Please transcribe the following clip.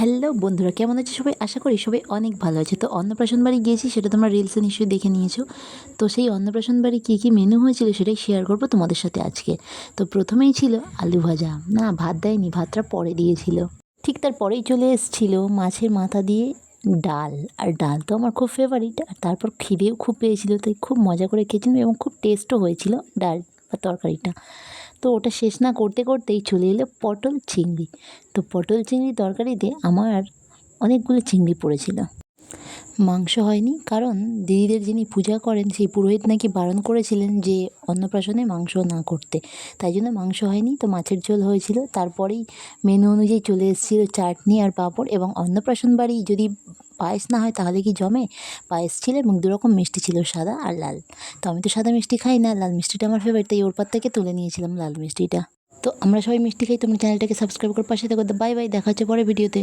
Hello বন্ধুরা, কেমন আছে সবাই? আশা করি সবাই অনেক ভালো আছে। তো অন্নপ্রাশন বাড়ি গিয়েছি, সেটা তোমরা রিলসে নিশ্চয়ই দেখে নিয়েছো। তো সেই অন্নপ্রাশন বাড়ি কী কী মেনু হয়েছিল সেটাই শেয়ার করবো তোমাদের সাথে আজকে। তো প্রথমেই ছিল আলু ভাজা, না ভাত দেয়নি, ভাতটা পরে দিয়েছিল। ঠিক তারপরেই চলে এসেছিলো মাছের মাথা দিয়ে ডাল। আর ডাল তো আমার খুব ফেভারিট, আর তারপর খিদেও খুব পেয়েছিল, তাই খুব মজা করে খেয়েছিলাম এবং খুব টেস্টও হয়েছিল ডাল বা তরকারিটা। তো ওটা শেষ না করতে করতেই চলে এলো পটল চিংড়ি। তো পটল চিংড়ি তরকারিতে আমার অনেকগুলো চিংড়ি পড়েছিল। মাংস হয়নি, কারণ দিদিদের যিনি পূজা করেন সেই পুরোহিত নাকি বারণ করেছিলেন যে অন্নপ্রাশনে মাংস না করতে, তাই জন্য মাংস হয়নি। তো মাছের ঝোল হয়েছিল। তারপরেই মেনু অনুযায়ী চলে এসেছিল চাটনি আর পাঁপড়। এবং অন্নপ্রাশন বাড়ি যদি পায়েস না হয় তাহলে কি জমে? পায়েস ছিল এবং দুরকম মিষ্টি ছিল, সাদা আর লাল। তো আমি তো সাদা মিষ্টি খাই না, লাল মিষ্টিটা আমার ফেভারিট, তাই ওর পার থেকে তুলে নিয়েছিলাম লাল মিষ্টিটা। তো আমরা সবাই মিষ্টি খাই। তোমরা চ্যানেলটাকে সাবস্ক্রাইব করে পাশে থাকো। বাই বাই, দেখা হচ্ছে পরে ভিডিওতে।